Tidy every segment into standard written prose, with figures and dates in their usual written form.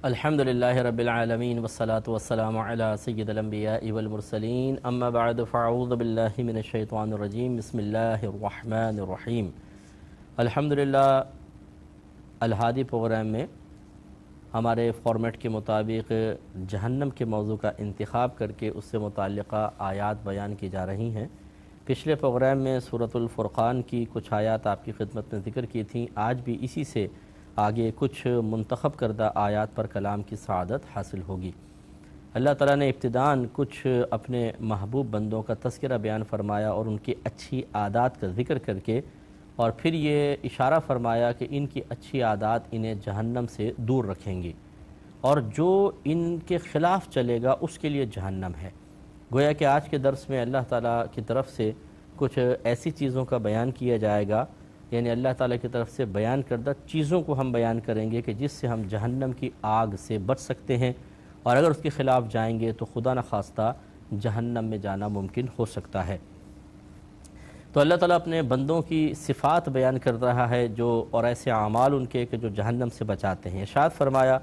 الحمدللہ رب العالمین والصلاة والسلام علی سید الانبیاء والمرسلین اما بعد فاعوذ باللہ من الشیطان الرجیم بسم اللہ الرحمن الرحیم۔ الحمدللہ الہادی پروگرام میں ہمارے فارمیٹ کے مطابق جہنم کے موضوع کا انتخاب کر کے اس سے متعلقہ آیات بیان کی جا رہی ہیں۔ پچھلے پروگرام میں سورۃ الفرقان کی کچھ آیات آپ کی خدمت میں ذکر کی تھیں، آج بھی اسی سے آگے کچھ منتخب کردہ آیات پر کلام کی سعادت حاصل ہوگی۔ اللہ تعالیٰ نے ابتداً کچھ اپنے محبوب بندوں کا تذکرہ بیان فرمایا اور ان کی اچھی عادات کا ذکر کر کے، اور پھر یہ اشارہ فرمایا کہ ان کی اچھی عادات انہیں جہنم سے دور رکھیں گی، اور جو ان کے خلاف چلے گا اس کے لیے جہنم ہے۔ گویا کہ آج کے درس میں اللہ تعالیٰ کی طرف سے کچھ ایسی چیزوں کا بیان کیا جائے گا، یعنی اللہ تعالیٰ کی طرف سے بیان کردہ چیزوں کو ہم بیان کریں گے کہ جس سے ہم جہنم کی آگ سے بچ سکتے ہیں، اور اگر اس کے خلاف جائیں گے تو خدا نخواستہ جہنم میں جانا ممکن ہو سکتا ہے۔ تو اللہ تعالیٰ اپنے بندوں کی صفات بیان کر رہا ہے جو، اور ایسے اعمال ان کے کہ جو جہنم سے بچاتے ہیں۔ ارشاد فرمایا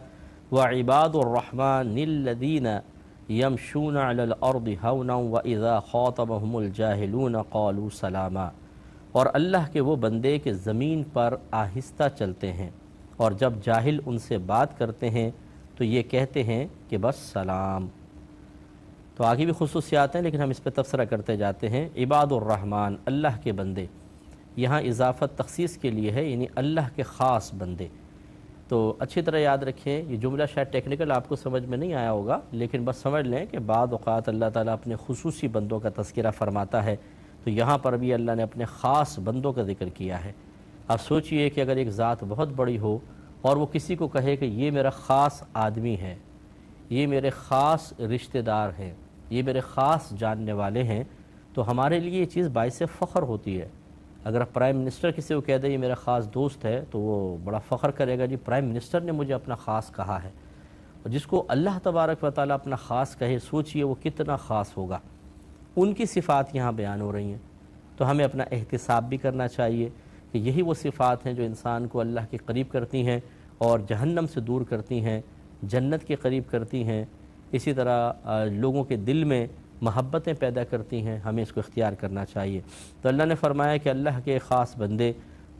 وَعِبَادُ الرَّحْمَنِ الَّذِينَ يَمْشُونَ عَلَى الْأَرْضِ هَوْنًا وَإِذَا خَاطَبَهُمُ الْجَاهِلُونَ قَالُوا سَلَامًا، اور اللہ کے وہ بندے کہ زمین پر آہستہ چلتے ہیں، اور جب جاہل ان سے بات کرتے ہیں تو یہ کہتے ہیں کہ بس سلام۔ تو آگے بھی خصوصیات ہیں لیکن ہم اس پہ تبصرہ کرتے جاتے ہیں۔ عباد الرحمن، اللہ کے بندے، یہاں اضافت تخصیص کے لیے ہے، یعنی اللہ کے خاص بندے۔ تو اچھی طرح یاد رکھیں، یہ جملہ شاید ٹیکنیکل آپ کو سمجھ میں نہیں آیا ہوگا، لیکن بس سمجھ لیں کہ بعض اوقات اللہ تعالیٰ اپنے خصوصی بندوں کا تذکرہ فرماتا ہے، تو یہاں پر بھی اللہ نے اپنے خاص بندوں کا ذکر کیا ہے۔ اب سوچئے کہ اگر ایک ذات بہت بڑی ہو اور وہ کسی کو کہے کہ یہ میرا خاص آدمی ہے، یہ میرے خاص رشتہ دار ہیں، یہ میرے خاص جاننے والے ہیں، تو ہمارے لیے یہ چیز باعث فخر ہوتی ہے۔ اگر پرائم منسٹر کسی کو کہہ دے یہ میرا خاص دوست ہے تو وہ بڑا فخر کرے گا، جی پرائم منسٹر نے مجھے اپنا خاص کہا ہے۔ اور جس کو اللہ تبارک و تعالیٰ اپنا خاص کہے، سوچئے وہ کتنا خاص ہوگا۔ ان کی صفات یہاں بیان ہو رہی ہیں، تو ہمیں اپنا احتساب بھی کرنا چاہیے کہ یہی وہ صفات ہیں جو انسان کو اللہ کے قریب کرتی ہیں اور جہنم سے دور کرتی ہیں، جنت کے قریب کرتی ہیں، اسی طرح لوگوں کے دل میں محبتیں پیدا کرتی ہیں۔ ہمیں اس کو اختیار کرنا چاہیے۔ تو اللہ نے فرمایا کہ اللہ کے خاص بندے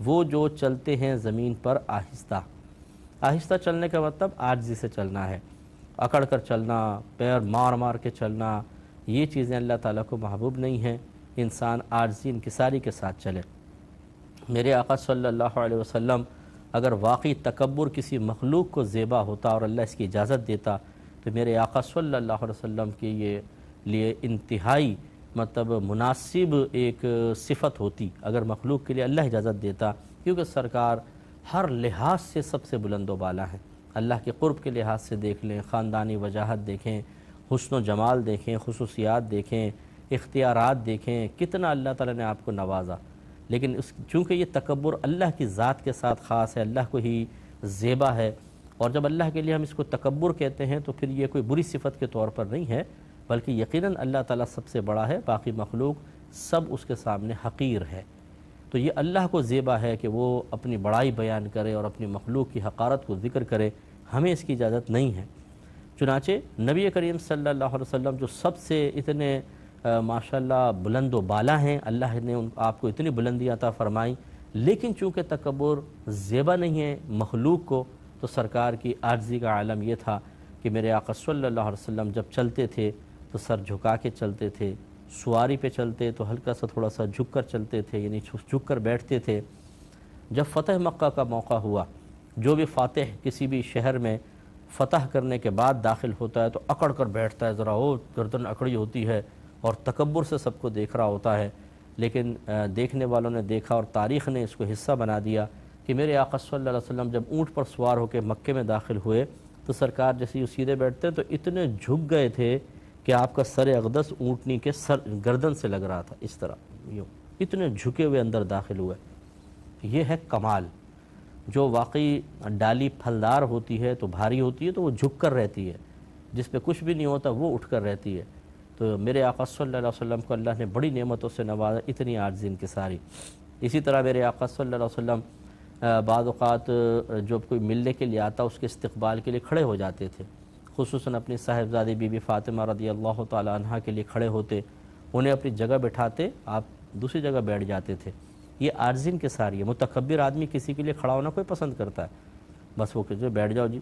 وہ جو چلتے ہیں زمین پر آہستہ۔ آہستہ چلنے کا مطلب عاجزی سے چلنا ہے، اکڑ کر چلنا، پیر مار مار کے چلنا، یہ چیزیں اللہ تعالیٰ کو محبوب نہیں ہیں۔ انسان عاجزی انکساری کے ساتھ چلے۔ میرے آقا صلی اللہ علیہ وسلم اگر واقعی تکبر کسی مخلوق کو زیبا ہوتا اور اللہ اس کی اجازت دیتا تو میرے آقا صلی اللہ علیہ وسلم کے یہ لیے انتہائی مناسب ایک صفت ہوتی اگر مخلوق کے لیے اللہ اجازت دیتا، کیونکہ سرکار ہر لحاظ سے سب سے بلند و بالا ہیں۔ اللہ کے قرب کے لحاظ سے دیکھ لیں، خاندانی وجاہت دیکھیں، حسن و جمال دیکھیں، خصوصیات دیکھیں، اختیارات دیکھیں، کتنا اللہ تعالیٰ نے آپ کو نوازا۔ لیکن چونکہ یہ تکبر اللہ کی ذات کے ساتھ خاص ہے، اللہ کو ہی زیبا ہے، اور جب اللہ کے لیے ہم اس کو تکبر کہتے ہیں تو پھر یہ کوئی بری صفت کے طور پر نہیں ہے، بلکہ یقیناً اللہ تعالیٰ سب سے بڑا ہے، باقی مخلوق سب اس کے سامنے حقیر ہے۔ تو یہ اللہ کو زیبا ہے کہ وہ اپنی بڑائی بیان کرے اور اپنی مخلوق کی حقارت کو ذکر کرے، ہمیں اس کی اجازت نہیں ہے۔ چنانچہ نبی کریم صلی اللہ علیہ وسلم جو سب سے اتنے ماشاءاللہ بلند و بالا ہیں، اللہ نے آپ کو اتنی بلندی عطا فرمائی، لیکن چونکہ تکبر زیبا نہیں ہے مخلوق کو، تو سرکار کی عاجزی کا عالم یہ تھا کہ میرے آقا صلی اللہ علیہ وسلم جب چلتے تھے تو سر جھکا کے چلتے تھے، سواری پہ چلتے تو ہلکا سا تھوڑا سا جھک کر چلتے تھے، یعنی جھک کر بیٹھتے تھے۔ جب فتح مکہ کا موقع ہوا، جو بھی فاتح کسی بھی شہر میں فتح کرنے کے بعد داخل ہوتا ہے تو اکڑ کر بیٹھتا ہے، ذرا وہ گردن اکڑی ہوتی ہے اور تکبر سے سب کو دیکھ رہا ہوتا ہے۔ لیکن دیکھنے والوں نے دیکھا اور تاریخ نے اس کو حصہ بنا دیا کہ میرے آقا صلی اللہ علیہ وسلم جب اونٹ پر سوار ہو کے مکے میں داخل ہوئے تو سرکار جیسے یہ سیدھے بیٹھتے تو اتنے جھک گئے تھے کہ آپ کا سر اقدس اونٹنی کے گردن سے لگ رہا تھا، اس طرح یوں اتنے جھکے ہوئے اندر داخل ہوئے۔ یہ ہے کمال۔ جو واقعی ڈالی پھلدار ہوتی ہے تو بھاری ہوتی ہے تو وہ جھک کر رہتی ہے، جس پہ کچھ بھی نہیں ہوتا وہ اٹھ کر رہتی ہے۔ تو میرے آقا صلی اللہ علیہ وسلم کو اللہ نے بڑی نعمتوں سے نوازا، اتنی عاجزی انکساری۔ اسی طرح میرے آقا صلی اللہ علیہ وسلم بعض اوقات جو کوئی ملنے کے لیے آتا اس کے استقبال کے لیے کھڑے ہو جاتے تھے، خصوصاً اپنی صاحبزادی بی بی فاطمہ رضی اللہ تعالی عنہ کے لیے کھڑے ہوتے، انہیں اپنی جگہ بٹھاتے، آپ دوسری جگہ بیٹھ جاتے تھے۔ یہ عارضین کے ساری ہے۔ متکبر آدمی کسی کے لیے کھڑا ہونا کوئی پسند کرتا ہے، بس وہ کہ جو بیٹھ جاؤ جی۔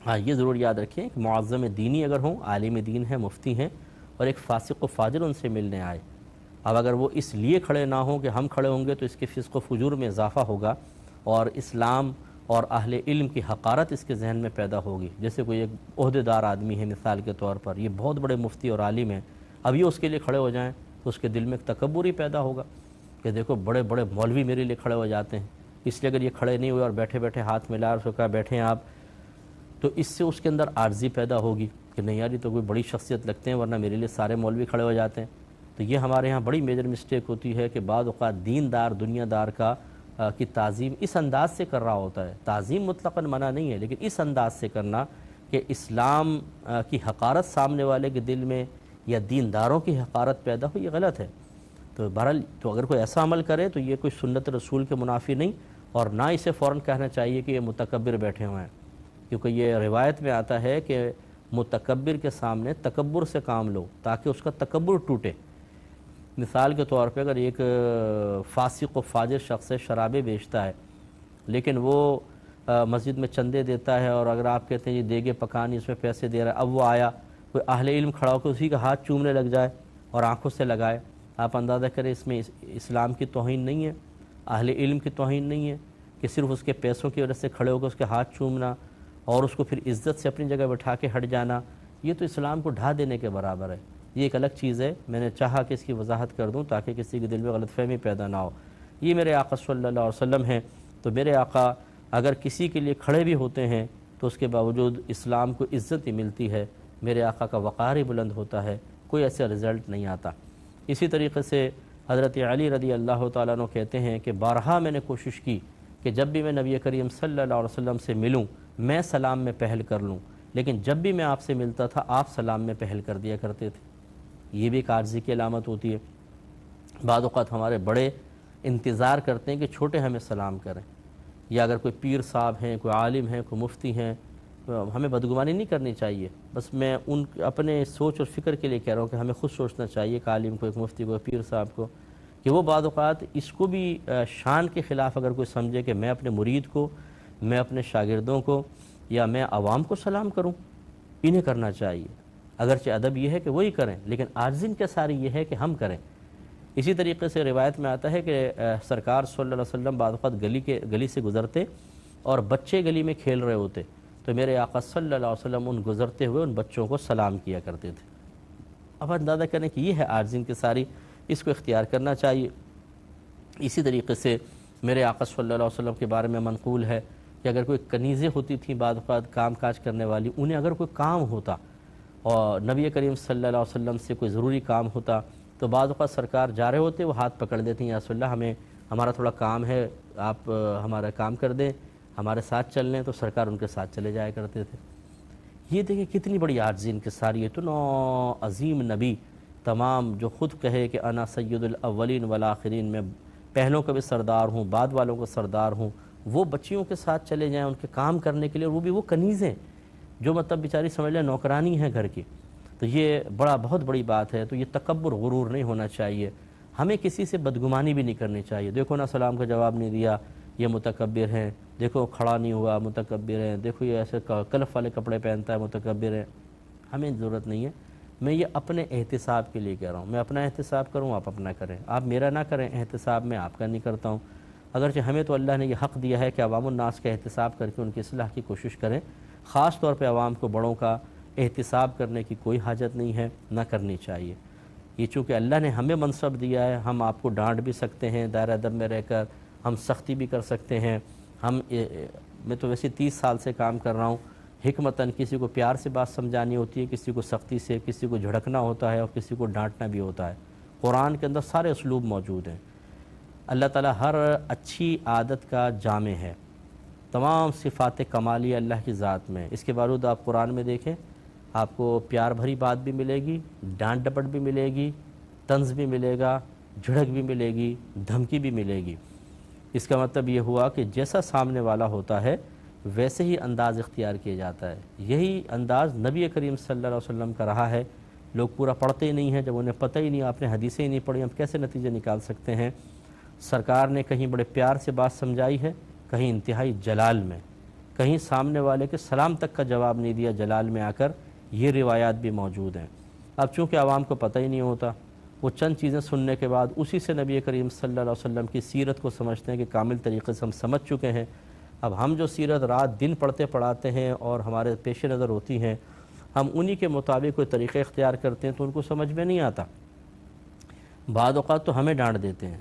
ہاں یہ ضرور یاد رکھیں کہ معظم دینی اگر ہوں، عالم دین ہیں، مفتی ہیں، اور ایک فاسق و فاجر ان سے ملنے آئے، اب اگر وہ اس لیے کھڑے نہ ہوں کہ ہم کھڑے ہوں گے تو اس کے فسق و فجور میں اضافہ ہوگا اور اسلام اور اہل علم کی حقارت اس کے ذہن میں پیدا ہوگی۔ جیسے کوئی ایک عہدیدار آدمی ہے مثال کے طور پر، یہ بہت بڑے مفتی اور عالم ہیں، اب یہ اس کے لیے کھڑے ہو جائیں تو اس کے دل میں ایک تکبر ہی پیدا ہوگا کہ دیکھو بڑے بڑے مولوی میرے لیے کھڑے ہو جاتے ہیں، اس لیے اگر یہ کھڑے نہیں ہوئے اور بیٹھے بیٹھے ہاتھ ملا اور اس کو کہا بیٹھیں آپ، تو اس سے اس کے اندر عاجزی پیدا ہوگی کہ نہیں یار یہ تو کوئی بڑی شخصیت لگتے ہیں، ورنہ میرے لیے سارے مولوی کھڑے ہو جاتے ہیں۔ تو یہ ہمارے ہاں بڑی میجر مسٹیک ہوتی ہے کہ بعض اوقات دیندار دنیا دار کی تعظیم اس انداز سے کر رہا ہوتا ہے۔ تعظیم مطلقاً منع نہیں ہے، لیکن اس انداز سے کرنا کہ اسلام کی حقارت سامنے والے کے دل میں یا دینداروں کی حقارت پیدا ہو، یہ غلط ہے۔ تو بہرحال تو اگر کوئی ایسا عمل کرے تو یہ کوئی سنت رسول کے منافی نہیں، اور نہ اسے فوراً کہنا چاہیے کہ یہ متکبر بیٹھے ہوئے ہیں، کیونکہ یہ روایت میں آتا ہے کہ متکبر کے سامنے تکبر سے کام لو تاکہ اس کا تکبر ٹوٹے۔ مثال کے طور پہ اگر ایک فاسق و فاجر شخص شرابیں بیچتا ہے، لیکن وہ مسجد میں چندے دیتا ہے، اور اگر آپ کہتے ہیں یہ دیگے پکانی اس میں پیسے دے رہا ہے، اب وہ آیا کوئی اہل علم کھڑا ہو کے اسی کا ہاتھ چومنے لگ جائے اور آنکھوں سے لگائے، آپ اندازہ کریں اس میں اسلام کی توہین نہیں ہے، اہل علم کی توہین نہیں ہے کہ صرف اس کے پیسوں کی وجہ سے کھڑے ہو کے اس کے ہاتھ چومنا اور اس کو پھر عزت سے اپنی جگہ بٹھا کے ہٹ جانا، یہ تو اسلام کو ڈھا دینے کے برابر ہے۔ یہ ایک الگ چیز ہے، میں نے چاہا کہ اس کی وضاحت کر دوں تاکہ کسی کے دل میں غلط فہمی پیدا نہ ہو۔ یہ میرے آقا صلی اللہ علیہ وسلم ہیں، تو میرے آقا اگر کسی کے لیے کھڑے بھی ہوتے ہیں تو اس کے باوجود اسلام کو عزت ہی ملتی ہے، میرے آقا کا وقار ہی بلند ہوتا ہے، کوئی ایسا رزلٹ نہیں آتا۔ اسی طریقے سے حضرت علی رضی اللہ تعالیٰ عنہ کہتے ہیں کہ بارہا میں نے کوشش کی کہ جب بھی میں نبی کریم صلی اللہ علیہ وسلم سے ملوں میں سلام میں پہل کر لوں، لیکن جب بھی میں آپ سے ملتا تھا آپ سلام میں پہل کر دیا کرتے تھے۔ یہ بھی ایک عاجزی کی علامت ہوتی ہے۔ بعض اوقات ہمارے بڑے انتظار کرتے ہیں کہ چھوٹے ہمیں سلام کریں، یا اگر کوئی پیر صاحب ہیں، کوئی عالم ہیں، کوئی مفتی ہیں، ہمیں بدگمانی نہیں کرنی چاہیے، بس میں ان اپنے سوچ اور فکر کے لیے کہہ رہا ہوں کہ ہمیں خود سوچنا چاہیے ایک عالم کو، ایک مفتی کو، ایک پیر صاحب کو، کہ وہ بعض اوقات اس کو بھی شان کے خلاف اگر کوئی سمجھے کہ میں اپنے مرید کو، میں اپنے شاگردوں کو یا میں عوام کو سلام کروں، انہیں کرنا چاہیے۔ اگرچہ ادب یہ ہے کہ وہی کریں، لیکن عاجزی کے ساری یہ ہے کہ ہم کریں۔ اسی طریقے سے روایت میں آتا ہے کہ سرکار صلی اللہ علیہ وسلم بعض اوقات گلی سے گزرتے اور بچے گلی میں کھیل رہے ہوتے تو میرے آقا صلی اللہ علیہ وسلم ان گزرتے ہوئے ان بچوں کو سلام کیا کرتے تھے۔ اب اندازہ کریں کہ یہ ہے عاجزی کی ساری، اس کو اختیار کرنا چاہیے۔ اسی طریقے سے میرے آقا صلی اللہ علیہ وسلم کے بارے میں منقول ہے کہ اگر کوئی کنیزیں ہوتی تھیں بعض اوقات کام کاج کرنے والی، انہیں اگر کوئی کام ہوتا اور نبی کریم صلی اللہ علیہ وسلم سے کوئی ضروری کام ہوتا تو بعض اوقات سرکار جا رہے ہوتے، وہ ہاتھ پکڑ دیتے ہیں، یا رسول اللہ ہمارا تھوڑا کام ہے، آپ ہمارا کام کر دیں، ہمارے ساتھ چل لیں، تو سرکار ان کے ساتھ چلے جایا کرتے تھے۔ یہ دیکھیں کتنی بڑی عاجزی ان کے ساری ہے، تو عظیم نبی تمام جو خود کہے کہ انا سید الاولین والآخرین، میں پہلوں کا بھی سردار ہوں، بعد والوں کا سردار ہوں، وہ بچیوں کے ساتھ چلے جائیں ان کے کام کرنے کے لیے، اور وہ بھی وہ کنیزیں جو مطلب بیچاری سمجھ لیں نوکرانی ہیں گھر کی، تو یہ بہت بڑی بات ہے۔ تو یہ تکبر غرور نہیں ہونا چاہیے، ہمیں کسی سے بدگمانی بھی نہیں کرنی چاہیے، دیکھو نا سلام کا جواب نہیں دیا، یہ متکبر ہیں، دیکھو کھڑا نہیں ہوا متکبر ہیں، دیکھو یہ ایسے کلف والے کپڑے پہنتا ہے متکبر ہے، ہمیں ضرورت نہیں ہے۔ میں یہ اپنے احتساب کے لیے کہہ رہا ہوں، میں اپنا احتساب کروں، آپ اپنا کریں، آپ میرا نہ کریں احتساب، میں آپ کا نہیں کرتا ہوں۔ اگرچہ ہمیں تو اللہ نے یہ حق دیا ہے کہ عوام الناس کا احتساب کر کے ان کی اصلاح کی کوشش کریں، خاص طور پہ عوام کو بڑوں کا احتساب کرنے کی کوئی حاجت نہیں ہے، نہ کرنی چاہیے۔ یہ چونکہ اللہ نے ہمیں منصب دیا ہے، ہم آپ کو ڈانٹ بھی سکتے ہیں دائرہ ادب میں رہ کر، ہم سختی بھی کر سکتے ہیں، میں تو ویسے 30 سال سے کام کر رہا ہوں، حکمتاً کسی کو پیار سے بات سمجھانی ہوتی ہے، کسی کو سختی سے، کسی کو جھڑکنا ہوتا ہے اور کسی کو ڈانٹنا بھی ہوتا ہے۔ قرآن کے اندر سارے اسلوب موجود ہیں۔ اللہ تعالیٰ ہر اچھی عادت کا جامع ہے، تمام صفات کمالیہ اللہ کی ذات میں، اس کے باوجود آپ قرآن میں دیکھیں آپ کو پیار بھری بات بھی ملے گی، ڈانٹ ڈپٹ بھی ملے گی، طنز بھی ملے گا، جھڑک بھی ملے گی، دھمکی بھی ملے گی۔ اس کا مطلب یہ ہوا کہ جیسا سامنے والا ہوتا ہے ویسے ہی انداز اختیار کیا جاتا ہے۔ یہی انداز نبی کریم صلی اللہ علیہ وسلم کا رہا ہے۔ لوگ پورا پڑھتے ہی نہیں ہیں، جب انہیں پتہ ہی نہیں، آپ نے حدیثیں ہی نہیں پڑھی، ہم کیسے نتیجے نکال سکتے ہیں؟ سرکار نے کہیں بڑے پیار سے بات سمجھائی ہے، کہیں انتہائی جلال میں، کہیں سامنے والے کے سلام تک کا جواب نہیں دیا جلال میں آ کر، یہ روایات بھی موجود ہیں۔ اب چونکہ عوام کو پتہ ہی نہیں ہوتا، وہ چند چیزیں سننے کے بعد اسی سے نبی کریم صلی اللہ علیہ وسلم کی سیرت کو سمجھتے ہیں کہ کامل طریقے سے ہم سمجھ چکے ہیں۔ اب ہم جو سیرت رات دن پڑھتے پڑھاتے ہیں اور ہمارے پیش نظر ہوتی ہیں، ہم انہی کے مطابق کوئی طریقے اختیار کرتے ہیں تو ان کو سمجھ میں نہیں آتا۔ بعض اوقات تو ہمیں ڈانٹ دیتے ہیں،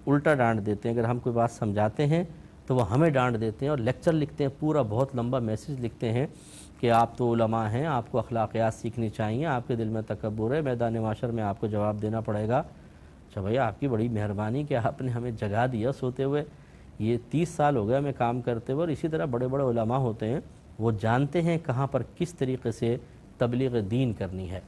الٹا ڈانٹ دیتے ہیں، اگر ہم کوئی بات سمجھاتے ہیں تو وہ ہمیں ڈانٹ دیتے ہیں اور لیکچر لکھتے ہیں، پورا بہت لمبا میسیج لکھتے ہیں کہ آپ تو علماء ہیں، آپ کو اخلاقیات سیکھنی چاہیے، آپ کے دل میں تکبر ہے، میدان معاشر میں آپ کو جواب دینا پڑے گا۔ اچھا بھئی، آپ کی بڑی مہربانی کہ آپ نے ہمیں جگا دیا سوتے ہوئے، یہ 30 سال ہو گیا ہمیں کام کرتے ہوئے، اور اسی طرح بڑے بڑے علماء ہوتے ہیں، وہ جانتے ہیں کہاں پر کس طریقے سے تبلیغ دین کرنی ہے۔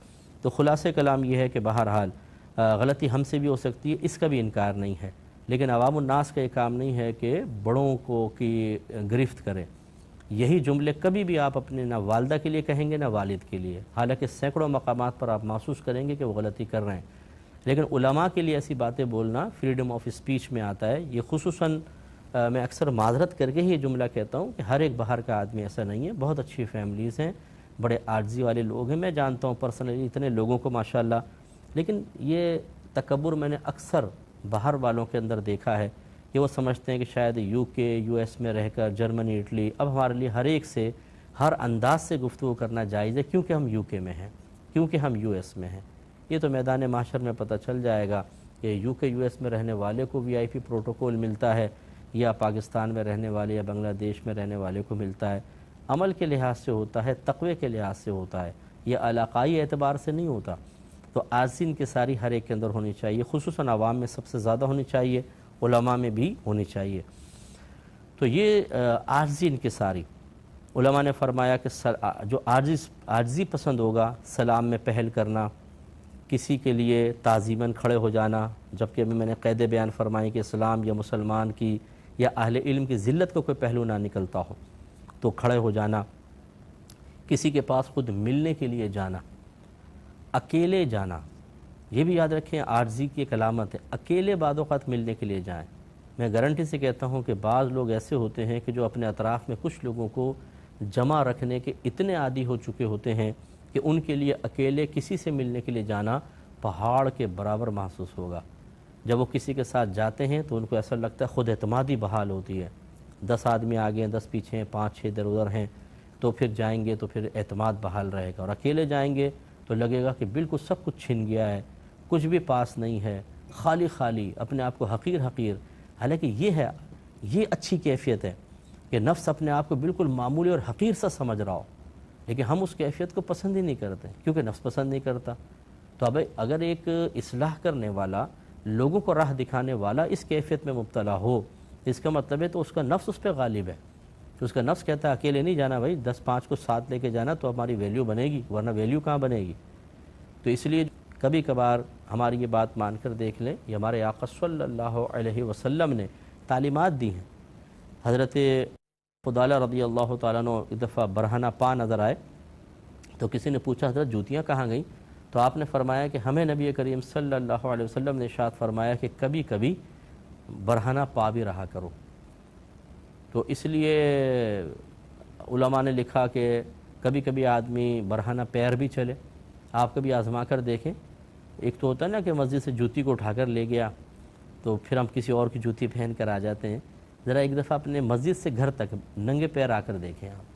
تو خلاصہ کلام یہ ہے کہ بہرحال غلطی ہم سے بھی ہو سکتی ہے، اس کا بھی انکار نہیں ہے، لیکن عوام الناس کا یہ کام نہیں ہے کہ بڑوں کو کی گرفت کرے۔ یہی جملے کبھی بھی آپ اپنے نہ والدہ کے لیے کہیں گے نہ والد کے لیے، حالانکہ سینکڑوں مقامات پر آپ محسوس کریں گے کہ وہ غلطی کر رہے ہیں، لیکن علماء کے لیے ایسی باتیں بولنا فریڈم آف اسپیچ میں آتا ہے۔ یہ خصوصاً میں اکثر معذرت کر کے ہی یہ جملہ کہتا ہوں کہ ہر ایک باہر کا آدمی ایسا نہیں ہے، بہت اچھی فیملیز ہیں، بڑے عاجزی والے لوگ ہیں، میں جانتا ہوں پرسنلی اتنے لوگوں کو ماشاءاللہ، لیکن یہ تکبر میں نے اکثر باہر والوں کے اندر دیکھا ہے کہ وہ سمجھتے ہیں کہ شاید یو کے یو ایس میں رہ کر جرمنی اٹلی اب ہمارے لیے ہر ایک سے ہر انداز سے گفتگو کرنا جائز ہے کیونکہ ہم یو کے میں ہیں، کیونکہ ہم یو ایس میں ہیں۔ یہ تو میدان معاشر میں پتہ چل جائے گا کہ یو کے یو ایس میں رہنے والے کو وی آئی پی پروٹوکول ملتا ہے یا پاکستان میں رہنے والے یا بنگلہ دیش میں رہنے والے کو ملتا ہے۔ عمل کے لحاظ سے ہوتا ہے، تقوی کے لحاظ سے ہوتا ہے، یہ علاقائی اعتبار سے نہیں ہوتا۔ تو عاجزی انکساری ہر ایک کے اندر ہونی چاہیے، خصوصاً عوام میں سب سے زیادہ ہونی چاہیے، علماء میں بھی ہونی چاہیے۔ تو یہ عاجزی انکساری، علماء نے فرمایا کہ جو عاجزی پسند ہوگا، سلام میں پہل کرنا، کسی کے لیے تعظیماً کھڑے ہو جانا، جبکہ میں نے قید بیان فرمائی کہ اسلام یا مسلمان کی یا اہل علم کی ذلت کو کوئی پہلو نہ نکلتا ہو تو کھڑے ہو جانا، کسی کے پاس خود ملنے کے لیے جانا، اکیلے جانا، یہ بھی یاد رکھیں عاجزی کی ایک علامت ہے، اکیلے بعض اوقات ملنے کے لیے جائیں۔ میں گارنٹی سے کہتا ہوں کہ بعض لوگ ایسے ہوتے ہیں کہ جو اپنے اطراف میں کچھ لوگوں کو جمع رکھنے کے اتنے عادی ہو چکے ہوتے ہیں کہ ان کے لیے اکیلے کسی سے ملنے کے لیے جانا پہاڑ کے برابر محسوس ہوگا۔ جب وہ کسی کے ساتھ جاتے ہیں تو ان کو ایسا لگتا ہے خود اعتمادی بحال ہوتی ہے، 10 آدمی آگے ہیں، 10 پیچھے ہیں، 5-6 ادھر ادھر ہیں، تو پھر جائیں گے تو پھر اعتماد بحال رہے گا، اور اکیلے جائیں گے تو لگے گا کہ بالکل سب کچھ چھن گیا ہے، کچھ بھی پاس نہیں ہے، خالی خالی، اپنے آپ کو حقیر، حالانکہ یہ اچھی کیفیت ہے کہ نفس اپنے آپ کو بالکل معمولی اور حقیر سا سمجھ رہا ہو، لیکن ہم اس کیفیت کو پسند ہی نہیں کرتے کیونکہ نفس پسند نہیں کرتا۔ تو اب اگر ایک اصلاح کرنے والا، لوگوں کو راہ دکھانے والا اس کیفیت میں مبتلا ہو، اس کا مطلب ہے تو اس کا نفس اس پہ غالب ہے، تو اس کا نفس کہتا ہے اکیلے نہیں جانا بھائی، 10-5 کو ساتھ لے کے جانا تو ہماری ویلیو بنے گی، ورنہ ویلیو کہاں بنے گی۔ تو اس لیے کبھی کبھار ہماری یہ بات مان کر دیکھ لیں، یہ ہمارے آقا صلی اللہ علیہ وسلم نے تعلیمات دی ہیں۔ حضرت فضالہ رضی اللہ تعالیٰ عنہ ایک دفعہ برہنہ پا نظر آئے تو کسی نے پوچھا حضرت جوتیاں کہاں گئیں؟ تو آپ نے فرمایا کہ ہمیں نبی کریم صلی اللہ علیہ وسلم نے ارشاد فرمایا کہ کبھی کبھی برہنہ پا بھی رہا کرو۔ تو اس لیے علماء نے لکھا کہ کبھی کبھی آدمی برہنہ پیر بھی چلے، آپ کبھی آزما کر دیکھیں۔ ایک تو ہوتا ہے نا کہ مسجد سے جوتی کو اٹھا کر لے گیا تو پھر ہم کسی اور کی جوتی پہن کر آ جاتے ہیں، ذرا ایک دفعہ اپنے مسجد سے گھر تک ننگے پیر آ کر دیکھیں آپ،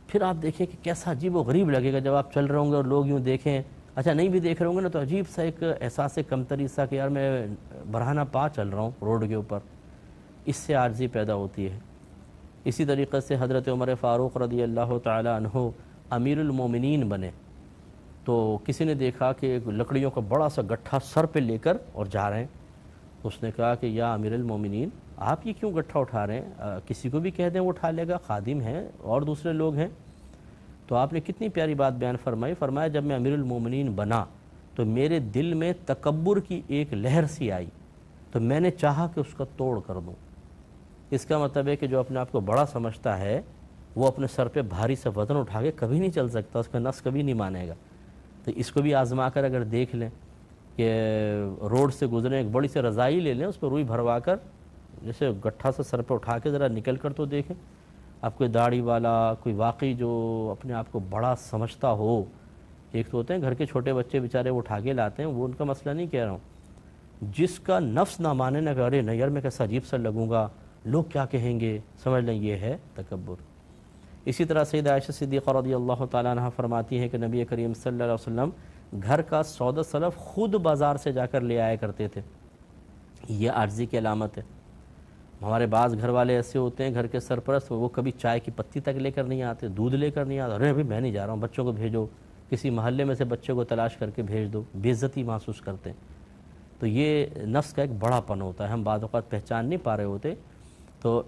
پھر آپ دیکھیں کہ کیسا عجیب و غریب لگے گا جب آپ چل رہے ہوں گے اور لوگ یوں دیکھیں، اچھا نہیں بھی دیکھ رہے ہوں گے نا تو عجیب سا ایک احساس کمتری سا کہ یار میں برہنہ پا چل رہا ہوں روڈ کے اوپر، اس سے عاجزی پیدا ہوتی ہے۔ اسی طریقے سے حضرت عمر فاروق رضی اللہ تعالی عنہ امیر المومنین بنے تو کسی نے دیکھا کہ ایک لکڑیوں کا بڑا سا گٹھا سر پہ لے کر اور جا رہے ہیں، اس نے کہا کہ یا امیر المومنین آپ یہ کیوں گٹھا اٹھا رہے ہیں، کسی کو بھی کہہ دیں وہ اٹھا لے گا، خادم ہیں اور دوسرے لوگ ہیں۔ تو آپ نے کتنی پیاری بات بیان فرمائی، فرمایا جب میں امیر المومنین بنا تو میرے دل میں تکبر کی ایک لہر سی آئی، تو میں نے چاہا کہ اس کا توڑ کر دوں۔ اس کا مطلب ہے کہ جو اپنے آپ کو بڑا سمجھتا ہے وہ اپنے سر پہ بھاری سے وزن اٹھا کے کبھی نہیں چل سکتا، اس کا نفس کبھی نہیں مانے گا۔ تو اس کو بھی آزما کر اگر دیکھ لیں کہ روڈ سے گزریں، ایک بڑی سی رضائی لے لیں، اس پہ روئی بھروا کر جیسے گٹھا سے سر پہ اٹھا کے ذرا نکل کر تو دیکھیں۔ اب کوئی داڑھی والا، کوئی واقعی جو اپنے آپ کو بڑا سمجھتا ہو، ایک تو ہوتے ہیں گھر کے چھوٹے بچے بیچارے وہ اٹھا کے لاتے ہیں، وہ ان کا مسئلہ نہیں کہہ رہا ہوں، جس کا نفس نہ مانے نہ کہ ارے نہیں یار میں کیسا عجیب سا لگوں گا، لوگ کیا کہیں گے، سمجھ لیں یہ ہے تکبر۔ اسی طرح سیدہ عائشہ صدیقہ رضی اللہ تعالیٰ عنہ فرماتی ہیں کہ نبی کریم صلی اللہ علیہ وسلم گھر کا سودا سلف خود بازار سے جا کر لے آیا کرتے تھے۔ یہ عاجزی کی علامت ہے۔ ہمارے بعض گھر والے ایسے ہوتے ہیں گھر کے سرپرست، وہ کبھی چائے کی پتی تک لے کر نہیں آتے، دودھ لے کر نہیں آتے، ارے ابھی میں نہیں جا رہا ہوں، بچوں کو بھیجو، کسی محلے میں سے بچے کو تلاش کر کے بھیج دو، بے عزتی محسوس کرتے ہیں۔ تو یہ نفس کا ایک بڑا پن ہوتا ہے، ہم بعض اوقات پہچان نہیں پا رہے ہوتے۔ تو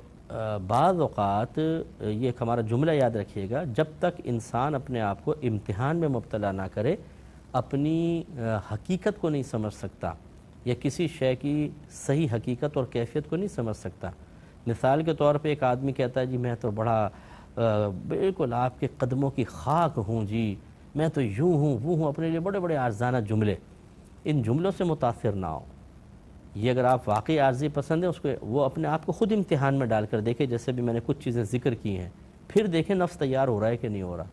بعض اوقات یہ ایک ہمارا جملہ یاد رکھیے گا، جب تک انسان اپنے آپ کو امتحان میں مبتلا نہ کرے اپنی حقیقت کو نہیں سمجھ سکتا، یا کسی شے کی صحیح حقیقت اور کیفیت کو نہیں سمجھ سکتا۔ مثال کے طور پہ ایک آدمی کہتا ہے جی میں تو بڑا بالکل آپ کے قدموں کی خاک ہوں جی، میں تو یوں ہوں وہ ہوں، اپنے لیے بڑے بڑے عارضانہ جملے، ان جملوں سے متاثر نہ ہو۔ یہ اگر آپ واقعی عارضی پسند ہیں، اس کو وہ اپنے آپ کو خود امتحان میں ڈال کر دیکھیں، جیسے بھی میں نے کچھ چیزیں ذکر کی ہیں، پھر دیکھیں نفس تیار ہو رہا ہے کہ نہیں ہو رہا۔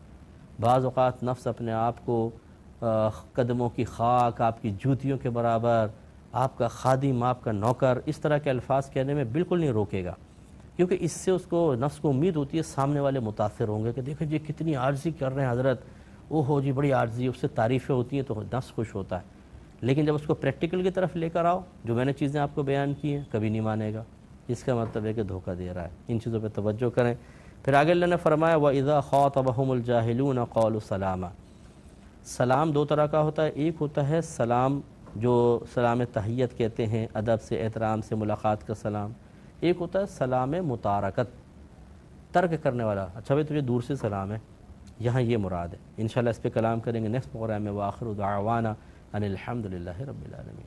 بعض اوقات نفس اپنے آپ کو قدموں کی خاک، آپ کی جوتیوں کے برابر، آپ کا خادم، آپ کا نوکر، اس طرح کے الفاظ کہنے میں بالکل نہیں روکے گا، کیونکہ اس سے اس کو نفس کو امید ہوتی ہے سامنے والے متاثر ہوں گے کہ دیکھیں جی کتنی عاجزی کر رہے ہیں حضرت، او ہو جی بڑی عاجزی، اس سے تعریفیں ہوتی ہیں تو نفس خوش ہوتا ہے۔ لیکن جب اس کو پریکٹیکل کی طرف لے کر آؤ، جو میں نے چیزیں آپ کو بیان کی ہیں، کبھی نہیں مانے گا۔ اس کا مطلب ہے کہ دھوکہ دے رہا ہے۔ ان چیزوں پہ توجہ کریں۔ پھر آگے اللہ نے فرمایا وَإِذَا خَاطَبَهُمُ الْجَاهِلُونَ قَالُوا سَلَامًا۔ سلام دو طرح کا ہوتا ہے، ایک ہوتا ہے سلام جو سلام تحیت کہتے ہیں، ادب سے، احترام سے ملاقات کا سلام، ایک ہوتا ہے سلام متارکت، ترک کرنے والا، اچھا بھائی تجھے دور سے سلام ہے، یہاں یہ مراد ہے۔ انشاءاللہ اس پہ کلام کریں گے نیکسٹ پروگرام میں۔ وآخر دعوانا ان الحمد للہ رب العالمین۔